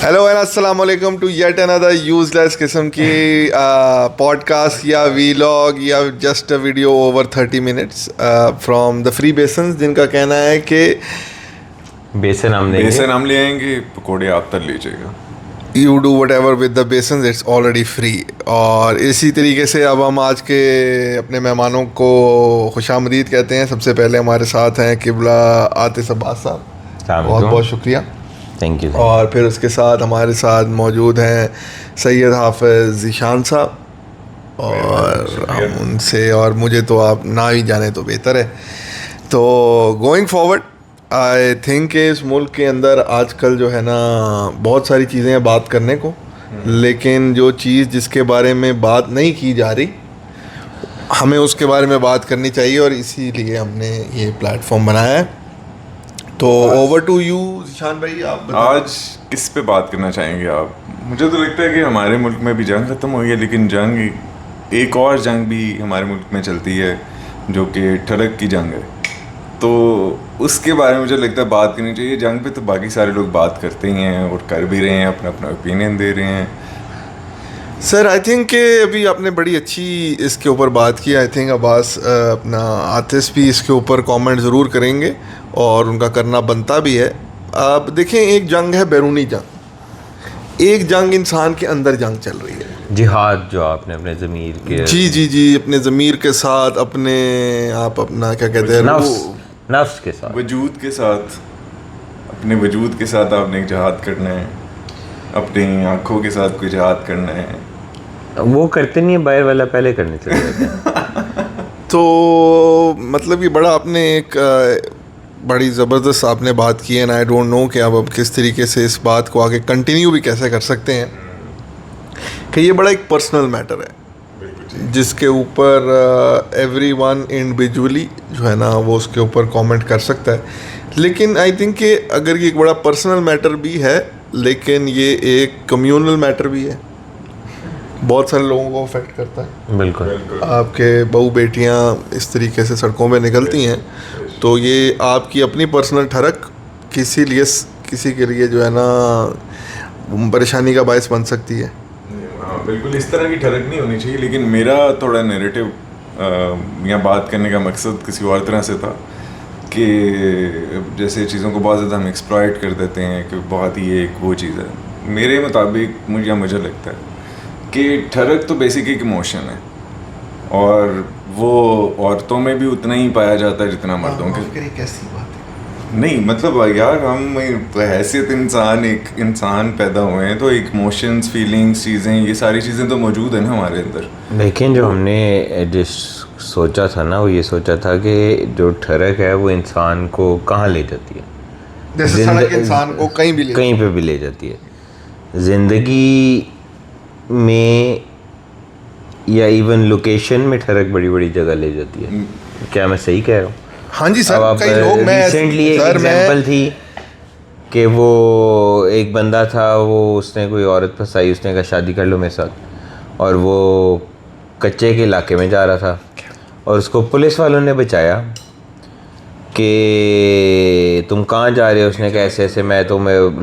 Hello and अस्सलाम वालेकुम to yet another useless किस्म की पॉडकास्ट या वीलॉग या just a video over 30 minutes from the free besans, जिनका कहना है कि बेसन हम ले आएंगे, पकौड़े आप तल लीजिएगा। You do whatever with the besans, it's already free. और इसी तरीके से अब हम आज के अपने मेहमानों को खुशामदीद कहते हैं। सबसे पहले हमारे साथ हैं किबला आतिश अब्बास साहब, बहुत बहुत शुक्रिया, थैंक यू। और फिर उसके साथ हमारे साथ मौजूद हैं सैयद हाफिज़ ज़ीशान साहब, और हम उनसे, और मुझे तो आप ना ही जाने तो बेहतर है। तो गोइंग फॉरवर्ड आई थिंक इस मुल्क के अंदर आजकल जो है ना बहुत सारी चीज़ें हैं बात करने को, लेकिन जो चीज़ जिसके बारे में बात नहीं की जा रही हमें उसके बारे में बात करनी चाहिए, और इसीलिए हमने ये प्लेटफॉर्म बनाया है। तो ओवर टू यू ज़ीशान भाई, आप आज किस पे बात करना चाहेंगे आप? मुझे तो लगता है कि हमारे मुल्क में भी जंग ख़त्म हो गई, लेकिन एक और जंग भी हमारे मुल्क में चलती है जो कि ठरक की जंग है। तो उसके बारे में मुझे लगता है बात करनी चाहिए। जंग पे तो बाकी सारे लोग बात करते ही हैं और कर भी रहे हैं, अपना अपना ओपिनियन दे रहे हैं। सर आई थिंक कि अभी आपने बड़ी अच्छी इसके ऊपर बात की। आई थिंक अब्बास अपना आतिश भी इसके ऊपर कमेंट ज़रूर करेंगे और उनका करना बनता भी है। आप देखें, एक जंग है बैरूनी जंग, एक जंग इंसान के अंदर जंग चल रही है, जिहाद जो आपने अपने ज़मीर के जी अपने ज़मीर के साथ, अपने आप अपना क्या कहते हैं, नफ्स के साथ, वजूद के साथ, अपने वजूद के साथ आपने एक जहाद करना है, अपनी आँखों के साथ कोई जहाद करना है। वो करते नहीं है, बाहर वाला पहले करने चले जाते हैं। तो मतलब ये बड़ा आपने एक बड़ी ज़बरदस्त आपने बात की है, आई डोंट नो कि अब किस तरीके से इस बात को आगे कंटिन्यू भी कैसे कर सकते हैं कि ये बड़ा एक पर्सनल मैटर है जिसके ऊपर एवरीवन इंडिविजुअली जो है ना वो उसके ऊपर कमेंट कर सकता है। लेकिन आई थिंक कि अगर ये एक बड़ा पर्सनल मैटर भी है, लेकिन ये एक कम्यूनल मैटर भी है, बहुत सारे लोगों को अफेक्ट करता है। बिल्कुल। आपके बहू बेटियां इस तरीके से सड़कों में निकलती हैं, तो ये आपकी अपनी पर्सनल ठरक किसी के लिए जो है ना परेशानी का बायस बन सकती है। हाँ बिल्कुल, इस तरह की ठरक नहीं होनी चाहिए। लेकिन मेरा थोड़ा नैरेटिव या बात करने का मकसद किसी और तरह से था कि जैसे चीज़ों को बहुत ज़्यादा हम एक्सप्लॉइट कर देते हैं कि बहुत ही एक वो चीज़ है। मेरे मुताबिक मुझे लगता है कि ठरक तो बेसिक एक इमोशन है, और वो औरतों में भी उतना ही पाया जाता है जितना मर्दों के। कैसी बात है? नहीं मतलब यार, हम हैसियत एक इंसान पैदा हुए हैं, तो इमोशंस, फीलिंग्स, चीज़ें, ये सारी चीज़ें तो मौजूद है ना हमारे अंदर। लेकिन जो हमने जिस सोचा था ना, वो ये सोचा था कि जो ठरक है वो इंसान को कहाँ ले जाती है, जैसे सड़क इंसान को कहीं पे भी ले जाती है ज़िंदगी में, या इवन लोकेशन में ठरक बड़ी बड़ी जगह ले जाती है। क्या मैं सही कह रहा हूँ? हाँ जी सर, कई लोग, मैं रिसेंटली एक एग्जांपल थी कि वो एक बंदा था, वो उसने कोई औरत फंसाई, उसने कहा शादी कर लो मेरे साथ, और वो कच्चे के इलाके में जा रहा था और उसको पुलिस वालों ने बचाया कि तुम कहाँ जा रहे हो। उसने कहा ऐसे ऐसे मैं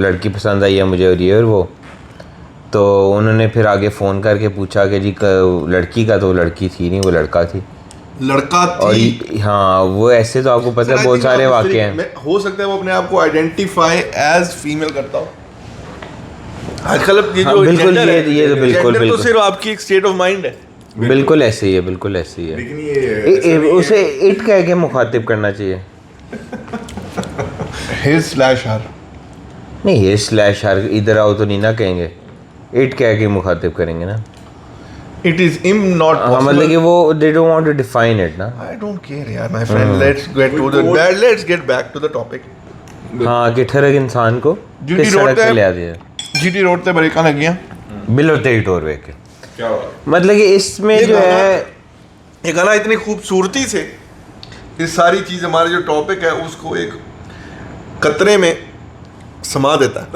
लड़की पसंद आई है मुझे, और ये और वो। तो उन्होंने फिर आगे फ़ोन करके पूछा कि जी लड़की का, तो लड़की थी नहीं, वो लड़का थी। और हाँ, वो ऐसे तो आपको पता है बहुत सारे वाक़े हैं। हो सकता है वो अपने आप को आइडेंटिफाई एज फीमेल करता हो। आजकल ये जो बिल्कुल, ये तो बिल्कुल तो सिर्फ आपकी एक स्टेट ऑफ माइंड है। बिल्कुल ऐसे ही है, बिल्कुल ऐसे ही है। लेकिन ये उसे इट कह के मुखातिब करना चाहिए। his/her नहीं, his/her इधर आओ तो नहीं ना कहेंगे, इट कह के मुखातिब करेंगे ना। It is not possible. मतलब कि वो they don't want to define it ना। I don't care यार my friend, let's get back to the topic। हाँ, कि ठरक इंसान को किस सड़क पे ले आती है। GT रोड पे ब्रेकां लगियां बिलो तेरी टोर वे के, क्या मतलब कि इसमें जो है ये गाना इतनी खूबसूरती से ये सारी चीज़, हमारे जो टॉपिक है उसको एक कतरे में समा देता है।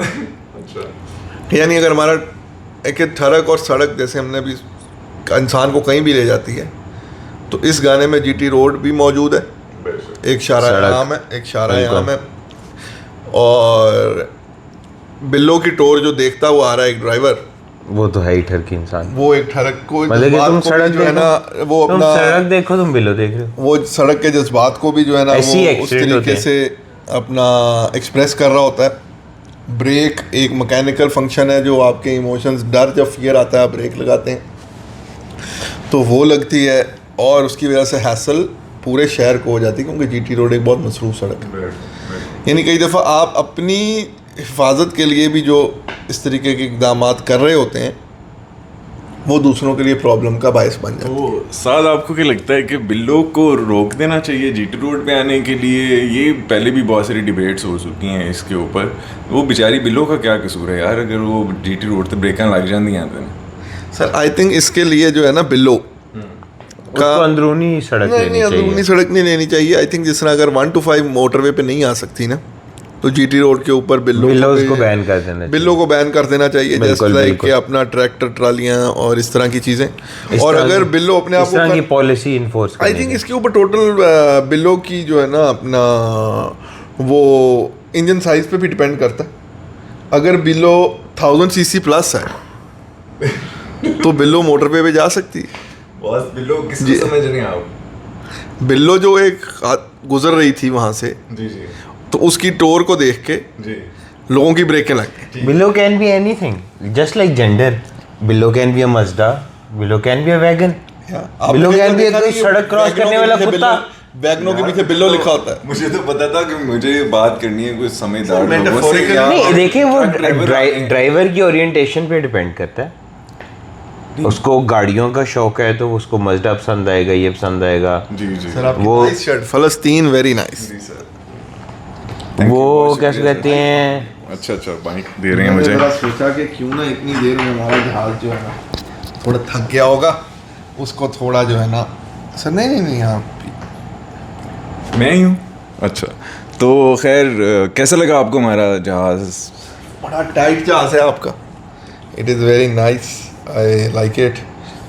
अच्छा। यानी अगर हमारा एक ठरक और सड़क, जैसे हमने भी इंसान को कहीं भी ले जाती है, तो इस गाने में GT रोड भी मौजूद है, एक शारा आम है, एक शारा आम है, और बिल्लो की टोर जो देखता हुआ आ रहा है एक ड्राइवर, वो तो है ही ठरकी इंसान। वो एक ठरक को मतलब कि तुम सड़क जो है ना वो तुम अपना सड़क देखो, तुम बिल्लो देख रहे हो। वो सड़क के जज्बात को भी जो है ना ऐसी वो उस accident होते तरीके हैं। से अपना एक्सप्रेस कर रहा होता है। ब्रेक एक मैकेनिकल फंक्शन है जो आपके इमोशंस, डर जब फियर आता है आप ब्रेक लगाते हैं तो वो लगती है, और उसकी वजह से हैसल पूरे शहर को हो जाती है, क्योंकि जीटी रोड एक बहुत मसरूफ सड़क है। यानी कई दफ़ा आप अपनी हिफाजत के लिए भी जो इस तरीके के इकदाम कर रहे होते हैं वो दूसरों के लिए प्रॉब्लम का बायस बन जाता है। तो साद आपको क्या लगता है कि बिल्लो को रोक देना चाहिए जीटी रोड पे आने के लिए? ये पहले भी बहुत सारी डिबेट्स हो चुकी हैं इसके ऊपर। वो बेचारी बिल्लो का क्या कसूर है यार, अगर वो जीटी रोड पे ब्रेक लग जाती हैं? सर आई थिंक इसके लिए जो है ना बिल्लो उसको अंदरूनी सड़क नहीं लेनी अंदरूनी चाहिए। सड़क नहीं लेनी चाहिए। आई थिंक जिस तरह अगर 1 to 5 मोटरवे पे नहीं आ सकती ना, तो जीटी रोड के ऊपर बिल्लो उसको बैन कर देना चाहिए। बिल्लो को बैन कर देना चाहिए, जैसे बिल्कुल, लाइक बिल्कुल। कि अपना ट्रैक्टर ट्रालियां और इस तरह की चीज़ें। इस और तरह अगर की- बिल्लो अपने आप इस तरह की को, पॉलिसी इन्फोर्स आई थिंक इसके ऊपर टोटल बिल्लो की जो है ना अपना वो इंजन साइज पे भी डिपेंड करता है। अगर बिल्लो 1000 cc प्लस है तो बिल्लो मोटरवे पे जा सकती है। बॉस बिल्लो किसको जी। समझ रहे हैं आप? बिल्लो जो एक गुजर रही थी वहाँ से, जी जी तो उसकी टोर को देख के जी। लोगों की ब्रेकें लग गई। Below can be anything just like gender. Below can be a Mazda, below can be a wagon. बिल्लो कैन भी एक सड़क क्रॉस करने वाला कुत्ता। वैगनों के पीछे बिल्लो लिखा होता है। मुझे तो पता था कि मुझे ये बात करनी है कुछ समझदार लोगों से। Metaphorical- यहाँ नहीं देखिए, वो ट्रक ड्राइवर आते हैं। ड्राइवर की ओरिएंटेशन पे डिपेंड करता है। उसको गाड़ियों का शौक है तो उसको मज़दा पसंद आएगा, ये पसंद आएगा। जी जी सर आपकी वो- नाइस शर्ट, फलस्तीन वेरी नाइस। जी सर। Thank you, वो बहुत कैसे शुक्रिया कहते सर। हैं, अच्छा अच्छा बाइक दे रहे हैं मुझे। सोचा कि क्यों ना इतनी देर में हमारा जहाज जो है ना थोड़ा थक गया होगा, उसको थोड़ा जो है ना। सर नहीं नहीं आप मैं ही हूँ। अच्छा तो खैर कैसा लगा आपको हमारा जहाज़? बड़ा टाइट जहाज है आपका। It is very nice, I like it.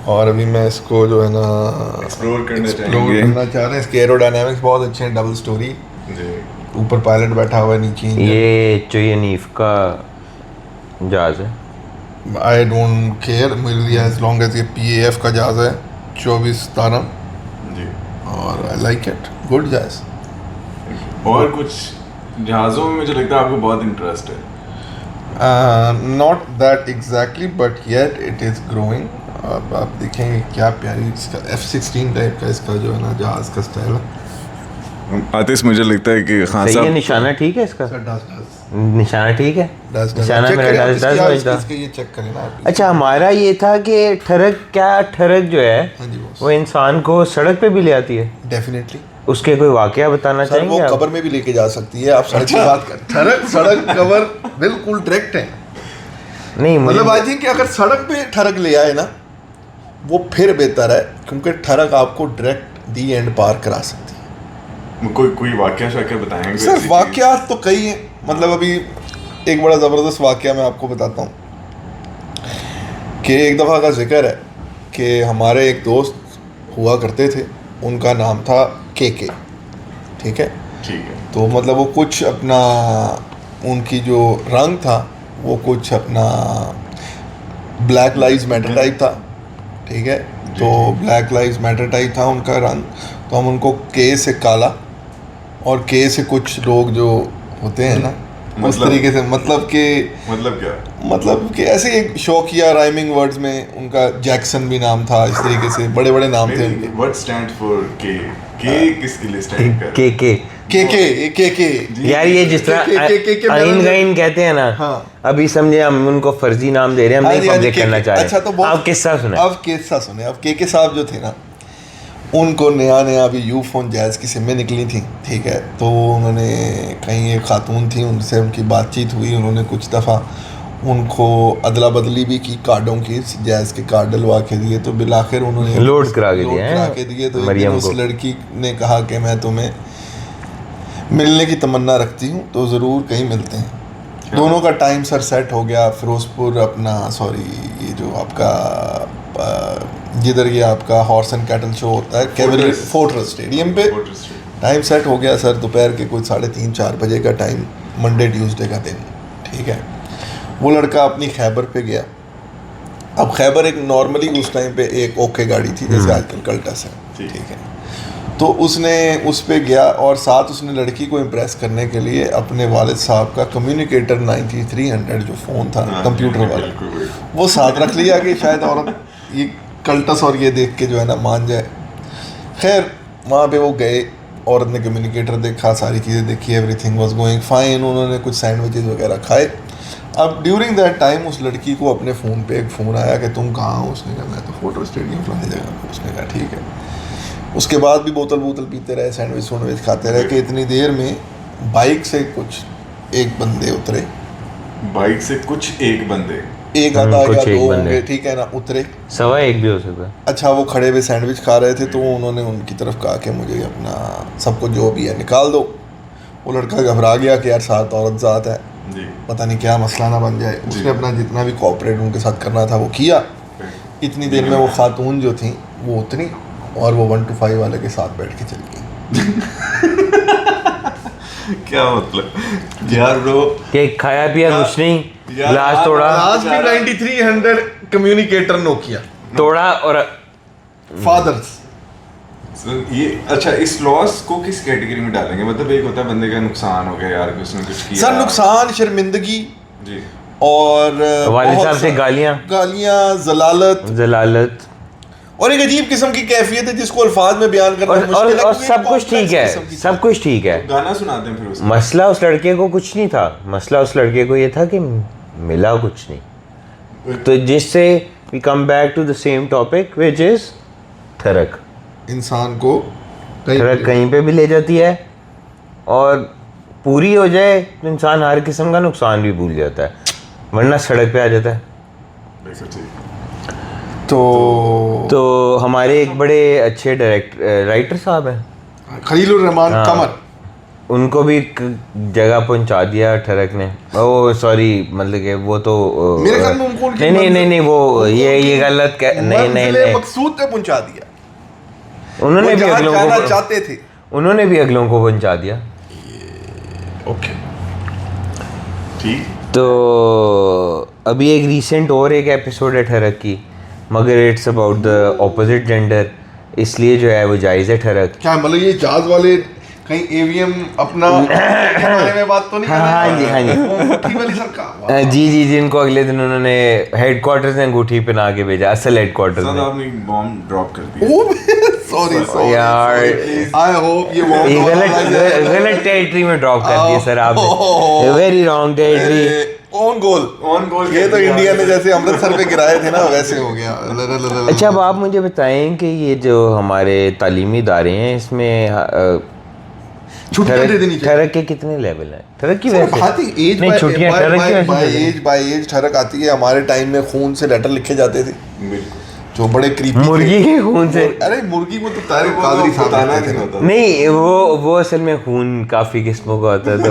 और अभी मैं इसको जो है ना एक्सप्लोर करना एक्सप्लोर चाहेंगे। करना चाह रहे हैं। इसके एरोडायनामिक्स बहुत अच्छे हैं, डबल स्टोरी, जी ऊपर पायलट बैठा हुआ है, नीचे इंजन। ये चोयनीफ का जहाज है। आई डोंट केयर, मेरे लिए एज लॉन्ग एज ये PAF का जहाज है 24-17, जी। और आई लाइक इट, गुड जहाज। और कुछ जहाज़ों में मुझे लगता है आपको बहुत इंटरेस्ट है। Not that exactly but yet it is growing. अब आप देखेंगे क्या प्यारी इसका F-16 टाइप का इसका जो है ना जहाज का स्टाइल है। आतिश मुझे लगता है कि खान सही है, साहब निशाना ठीक है इसका, सर डस निशाना ठीक है, डस निशाना मेरा डस बजता। इसके ये चेक करें ना आप। अच्छा, हमारा ये था कि ठरक जो है हाँ जी बॉस, वो इंसान को सड़क पे भी ले आती है। डेफिनेटली उसके कोई वाकया बताना सर, वो चाहेंगे आप? कबर में भी लेके जा सकती है। आप सड़क की बात कर, सड़क कवर बिल्कुल डायरेक्ट है। नहीं मुझे मतलब आई थिंक अगर सड़क पे ठरक ले आए ना वो फिर बेहतर है, क्योंकि ठरक आपको डायरेक्ट दी एंड पार करा सकती है। कोई वाकया शाक्या बताएंगे? सर ऐसी चीज़? वाकयात तो कई हैं। मतलब अभी एक बड़ा ज़बरदस्त वाकया मैं आपको बताता हूँ कि एक दफ़ा का जिक्र है कि हमारे एक दोस्त हुआ करते थे, उनका नाम था KK, ठीक है। ठीक है। तो मतलब वो कुछ अपना, उनकी जो रंग था वो कुछ अपना ब्लैक लाइव्स मैटर टाइप था, ठीक है। तो ब्लैक लाइव्स मैटर टाइप था उनका रंग, तो हम उनको K से काला और K से कुछ लोग जो होते हैं ना उस मतलब? तरीके से, मतलब क्या? मतलब कि ऐसे एक शौकिया राइमिंग वर्ड्स में उनका जैक्सन भी नाम था, इस तरीके से बड़े बड़े नाम थे उनके। व्हाट स्टैंड फॉर के? किसके लिए स्टैंड कर? के यार, ये जिस तरह आइन गाइन कहते हैं ना, हाँ। अभी समझे हम उनको फर्जी नाम दे रहे हैं, हम नहीं पब्लिक करना चाह रहे। अच्छा तो आप किस्सा सुने। अब किस्सा सुने। अब KK साहब जो थे ना, उनको नया अभी यूफोन जैज की सिमें निकली थी, ठीक है। तो उन्होंने कहीं एक खातून थी, उनसे उनकी बातचीत हुई, उन्होंने कुछ दफ़ा उनको अदला बदली भी की कार्डों की, जैज के कार्ड डलवा के दिए, तो बिलाखिर उन्होंने लोड करा के दिए करा हैं के दिए। तो एक दिन मरियम उस को। लड़की ने कहा कि मैं तुम्हें मिलने की तमन्ना रखती हूँ, तो ज़रूर कहीं मिलते हैं। दोनों का टाइम सर सेट हो गया। फिरोजपुर अपना ये जो आपका जिधर ये आपका हॉर्स एंड कैटल शो होता है कैवलरी फोर्ट्रेस स्टेडियम पे टाइम सेट हो गया सर। दोपहर के कुछ 3:30-4 बजे का टाइम, मंडे ट्यूसडे का दिन, ठीक है। वो लड़का अपनी खैबर पे गया। अब खैबर एक नॉर्मली उस टाइम पे एक ओके गाड़ी थी जैसे आजकल कल्टस है, ठीक है। तो उसने उस पे गया और साथ उसने लड़की को इम्प्रेस करने के लिए अपने वालिद साहब का कम्युनिकेटर 9300 जो फ़ोन था कंप्यूटर वाला, वो साथ रख लिया कि शायद औरत ये कल्टस और ये देख के जो है ना मान जाए। खैर वहाँ पे वो गए, औरत ने कम्युनिकेटर देखा, सारी चीज़ें देखी, एवरीथिंग वाज गोइंग फाइन। उन्होंने कुछ सैंडविचेस वगैरह खाए। अब ड्यूरिंग दैट टाइम उस लड़की को अपने फ़ोन पे एक फ़ोन आया कि तुम कहाँ हो। उसने कहा मैं तो फोटो स्टेडियम फलानी जगह पर। उसने कहा ठीक है। उसके बाद भी बोतल पीते रहे, सैंडविच खाते रहे कि इतनी देर में बाइक से कुछ एक बंदे उतरे। बाइक से कुछ एक बंदे, एक आधा या दो होंगे, ठीक है ना, उतरे। 1.25 भी हो सकता है। अच्छा, वो खड़े हुए सैंडविच खा रहे थे तो उन्होंने उनकी तरफ कहा कि मुझे अपना सबको जो भी है निकाल दो। वो लड़का घबरा गया कि यार साथ औरत ज़ात है, पता नहीं क्या मसला ना बन जाए। उसने अपना जितना भी कोऑपरेट उनके साथ करना था वो किया। इतनी देर में वो खातून जो थी वो उतरी और वो 1 to 5 वाले के साथ बैठ के चली गई। क्या मतलब यार ब्रो, केक खाया पिया कुछ नहीं, गिलास तोड़ा, आज भी 9300 कम्युनिकेटर नोकिया तोड़ा और फादर्स। ये अच्छा, इस लॉस को किस कैटेगरी में डालेंगे? मतलब एक होता है बंदे का नुकसान हो गया यार कि उसने कुछ किया, सर नुकसान, शर्मिंदगी जी, और वालिद साहब से गालियाँ, जलालत और एक अजीब किस्म की कैफियत है जिसको अल्फाज में बयान करना मुश्किल है। और सब कुछ ठीक है, सब कुछ ठीक है। गाना सुनाते हैं फिर उसका। मसला उस लड़के को कुछ नहीं था, मसला उस लड़के को ये था कि मिला कुछ नहीं। तो जिससे we come back to the same topic which is ठरक। इंसान को ठरक कहीं पे भी ले जाती है और पूरी हो जाए तो इंसान हर किस्म का नुकसान भी भूल जाता है, वरना सड़क पे आ जाता है। तो हमारे एक बड़े अच्छे राइटर साहब हैं खलीलुर रहमान कमर, उनको भी जगह पहुंचा दिया ठरक ने। ओ सॉरी, मतलब कि वो तो मेरे ख्याल में उनको नहीं वो ये गलत नहीं मकसूद पे पहुंचा दिया। उन्होंने भी अगलों को चाहते थे, उन्होंने भी अगलों को पहुंचा दिया। ओके ठीक। तो अभी एक रिसेंट और एक एपिसोड है ठरक की, मगर it's about the opposite gender, इसलिए जो है वो जायज़ है ठरक। क्या मतलब ये जहाज वाले कहीं एवीएम अपना बारे में बात तो नहीं कर रहे? हाँ जी जी, जिनको अगले दिन उन्होंने हेडक्वार्टर से अंगूठी पहना के भेजा, असल हेडक्वार्टर में। आपने बॉम्ब ड्रॉप कर दिया। सॉरी यार, आई होप ये गलत टेरिटरी में ड्रॉप कर दिया सर आपने, very wrong territory. On goal ये तो इंडिया ने जैसे अमृतसर पे गिराए थे ना वैसे हो गया। अच्छा, अब आप मुझे बताएं कि ये जो हमारे तालीमी इदारे हैं इसमें छुट्टियां दे देनी चाहिए। ठरक के कितने लेवल हैं? ठरक की वजह से नहीं, छुट्टियां ठरक की वजह से बाय एज ठरक आती है। हमारे टाइम में खून से लेटर लिखे जाते थे जो बड़े क्रीपी मुर्गी के खून से। अरे मुर्गी को तो तारिक कादरी साहब लिखते थे। नहीं, वो असल में खून काफ़ी किस्मों का होता है। तो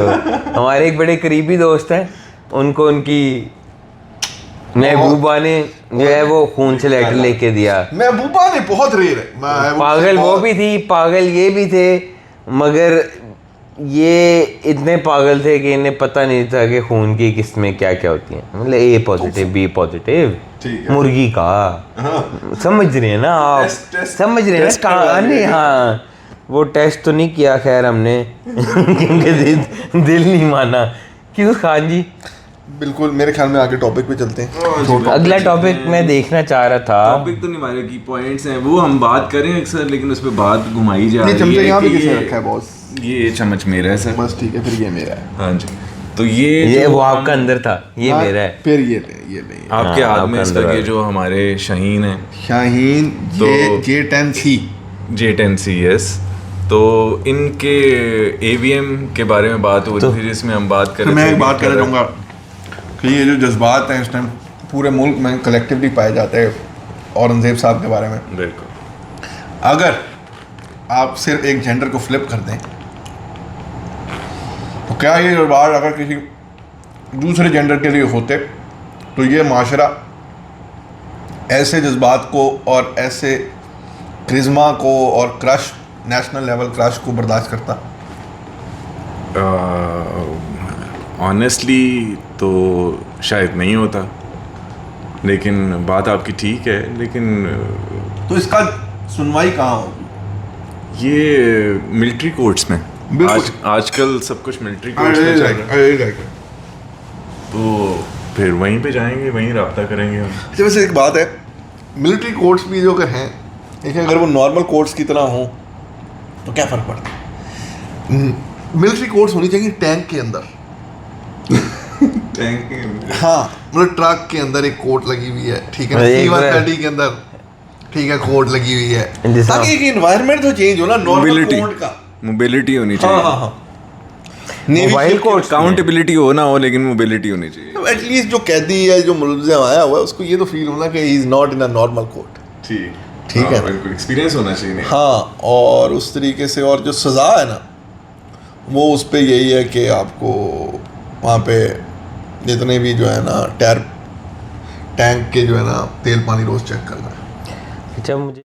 हमारे एक बड़े करीबी दोस्त हैं, उनको उनकी महबूबा ने जो है वो खून से लेटर लेके दिया। महबूबा ने बहुत रेर है, पागल वो भी थी, पागल ये भी थे, मगर ये इतने पागल थे कि इन्हें पता नहीं था कि खून की किस्में क्या क्या होती हैं। मतलब ए पॉजिटिव, बी पॉजिटिव, मुर्गी का। समझ रहे हैं ना आप? समझ रहे हैं कहानी? हाँ, वो टेस्ट तो नहीं किया खैर हमने क्योंकि दिल नहीं माना। क्यों खान जी? बिल्कुल, मेरे ख्याल में आगे टॉपिक पे चलते हैं। अगला टॉपिक मैं देखना चाह रहा था। टॉपिक तो नहीं, हमारे की पॉइंट्स हैं वो हम बात करें अक्सर, लेकिन उस पर बात घुमाई जा रही है। चमचे यहाँ भी किसने रखा है बॉस? ये चम्मच मेरा है सर। बस ठीक है, फिर ये मेरा है। हाँ जी, तो ये वो आपका अंदर था, ये मेरा है। फिर ये ले आपके हाथ में इस वक्त ये जो हमारे शाहीन है, शाहीन J10C यस। तो इनके AVM के बारे में बात हुई थी जिसमें हम बात कर रहे थे। मैं एक बात करना चाहूँगा कि ये जो जज्बात हैं इस टाइम पूरे मुल्क में कलेक्टिवली पाए जाते हैं औरंगजेब साहब के बारे में। बिल्कुल, अगर आप सिर्फ एक जेंडर को फ्लिप कर दें तो क्या ये जज्बात अगर किसी दूसरे जेंडर के लिए होते तो ये माशरा ऐसे जज्बात को और ऐसे क्रिज्मा को और क्रश, नेशनल लेवल क्रश को बर्दाश्त करता? ऑनेस्टली तो शायद नहीं होता, लेकिन बात आपकी ठीक है। लेकिन तो इसका सुनवाई कहाँ होगी? ये मिलिट्री कोर्ट्स में बिल्कुल। आजकल सब कुछ मिलिट्री कोर्ट्स में चल रहा है, तो फिर वहीं पे जाएंगे, वहीं रब्ता करेंगे हम। अच्छा, वैसे एक बात है, मिलिट्री कोर्ट्स भी जो अगर हैं, देखिए अगर वो नॉर्मल कोर्ट्स की तरह हों तो क्या फ़र्क पड़ता है? मिलिट्री कोर्ट्स होनी चाहिए टैंक के अंदर। टैंक हाँ, मतलब ट्रक के अंदर एक कोर्ट लगी हुई है, ठीक है, एक C-130 के अंदर, ठीक है, कोर्ट लगी हुई है, जिसमें- ताकि एक एनवायरनमेंट तो चेंज हो ना नॉर्मल कोर्ट का। मोबिलिटी होनी हाँ चाहिए। हाँ हाँ, नेवी मोबाइल कोर्ट अकाउंटेबिलिटी हो ना हो, लेकिन मोबिलिटी होनी चाहिए। एटलीस्ट जो कैदी है, जो मुलजिम आया हुआ है, उसको ये तो फील होना कि he is not in a normal court. ठीक है। बिल्कुल एक्सपीरियंस होना चाहिए। नहीं हाँ, और उस तरीके से, और जो सज़ा है ना, वो उस पर यही है कि आपको वहाँ पे जितने भी जो है ना टैंक के जो है ना तेल पानी रोज़ चेक करना है। अच्छा, मुझे